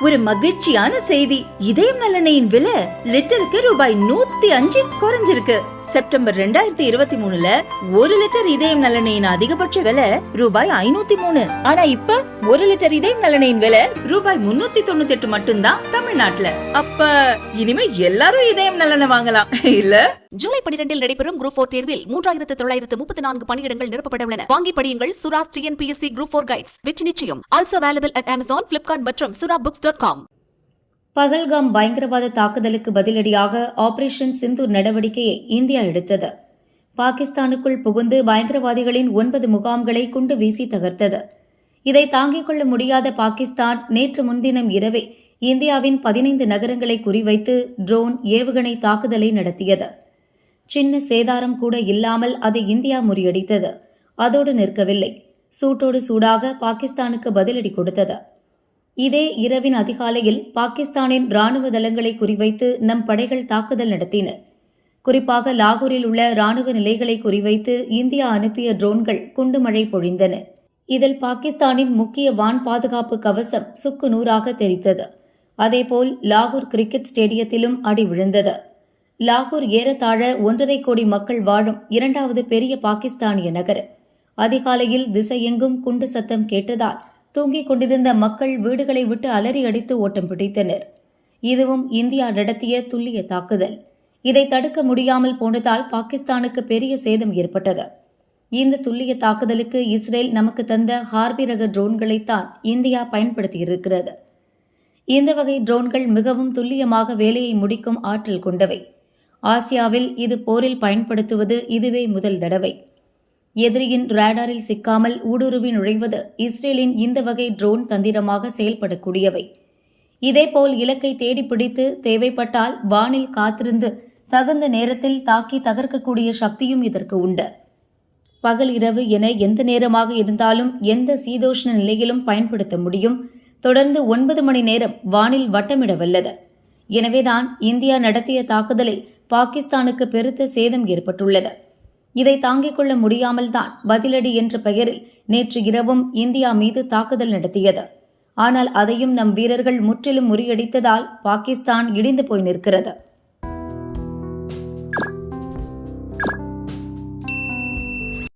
ஒரு மகிழ்ச்சியான செய்தி. இதயம் நல்லெண்ணெயின் விலை லிட்டருக்கு ரூபாய் 105 குறைஞ்சிருக்கு. செப்டம்பர் 2023ல 1 லிட்டர் இதயம் நல்லெண்ணெயின் அதிகபட்ச விலை ரூபாய் 503. ஆனா இப்ப 1 லிட்டர் இதயம் நல்லெண்ணெயின் விலை ரூபாய் 398 மட்டும்தான் தமிழ்நாட்டுல. அப்ப இனிமே எல்லாரும் இதயம் நல்லெண்ணெய் வாங்கலாம் இல்ல? ஜூலை 12 நடைபெறும் குரூப் 4 தேர்வில் 3934 பணியிடங்கள் நிரப்பப்பட உள்ளன. வாங்கி படியுங்கள். Sura's TNPSC group 4 guides. வெற்றி நிச்சயம். Also available at Amazon, Flipkart மற்றும் surabooks.com. பகல்காம் பயங்கரவாத தாக்குதலுக்கு பதிலடியாக ஆபரேஷன் சிந்தூர் நடவடிக்கையை இந்தியா எடுத்தது. பாகிஸ்தானுக்குள் புகுந்து பயங்கரவாதிகளின் 9 முகாம்களை குண்டு வீசி தகர்த்தது. இதை தாங்கிக் கொள்ள முடியாத பாகிஸ்தான் நேற்று முன்தினம் இரவே இந்தியாவின் 15 நகரங்களை குறிவைத்து ட்ரோன் ஏவுகணை தாக்குதலை நடத்தியது. சின்ன சேதாரம் கூட இல்லாமல் அதை இந்தியா முறியடித்தது. அதோடு நிற்கவில்லை. சூட்டோடு சூடாக பாகிஸ்தானுக்கு பதிலடி கொடுத்தது. இதே இரவின் அதிகாலையில் பாகிஸ்தானின் ராணுவ தளங்களை குறிவைத்து நம் படைகள் தாக்குதல் நடத்தின. குறிப்பாக லாகூரில் உள்ள ராணுவ நிலைகளை குறிவைத்து இந்தியா அனுப்பிய ட்ரோன்கள் குண்டுமழை பொழிந்தன. இதில் பாகிஸ்தானின் முக்கிய வான் பாதுகாப்பு கவசம் சுக்கு நூறாக தெரித்தது. அதேபோல் லாகூர் கிரிக்கெட் ஸ்டேடியத்திலும் அடி விழுந்தது. லாகூர் ஏறத்தாழ 1.5 கோடி மக்கள் வாழும் 2வது பெரிய பாகிஸ்தானிய நகர். அதிகாலையில் திசையெங்கும் குண்டு சத்தம் கேட்டதால் தூங்கிக் கொண்டிருந்த மக்கள் வீடுகளை விட்டு அலறி அடித்து ஓட்டம் பிடித்தனர். இதுவும் இந்தியா நடத்திய துல்லிய தாக்குதல். இதை தடுக்க முடியாமல் போனதால் பாகிஸ்தானுக்கு பெரிய சேதம் ஏற்பட்டது. இந்த துல்லிய தாக்குதலுக்கு இஸ்ரேல் நமக்கு தந்த ஹார்பி ரக ட்ரோன்களைத்தான் இந்தியா பயன்படுத்தியிருக்கிறது. இந்த வகை ட்ரோன்கள் மிகவும் துல்லியமாக வேலையை முடிக்கும் ஆற்றல் கொண்டவை. ஆசியாவில் இது போரில் பயன்படுத்துவது இதுவே முதல் தடவை. எதிரியின் ரேடாரில் சிக்காமல் ஊடுருவி நுழைவது இஸ்ரேலின் இந்த வகை ட்ரோன் தந்திரமாக செயல்படக்கூடியவை. இதேபோல் இலக்கை தேடி பிடித்து தேவைப்பட்டால் வானில் காத்திருந்து தகுந்த நேரத்தில் தாக்கி தகர்க்கக்கூடிய சக்தியும் இதற்கு உண்டு. பகல் இரவு என எந்த நேரமாக இருந்தாலும் எந்த சீதோஷ்ண நிலையிலும் பயன்படுத்த முடியும். தொடர்ந்து 9 மணி நேரம் வானில் வட்டமிட வல்லது. எனவேதான் இந்தியா நடத்திய தாக்குதலில் பாகிஸ்தானுக்கு பெருத்த சேதம் ஏற்பட்டுள்ளது. இதை தாங்கிக் கொள்ள முடியாமல் தான் பதிலடி என்ற பெயரில் நேற்று இரவும் இந்தியா மீது தாக்குதல் நடத்தியது. ஆனால் அதையும் நம் வீரர்கள் முற்றிலும் முறியடித்ததால் பாகிஸ்தான் இடிந்து போய் நிற்கிறது.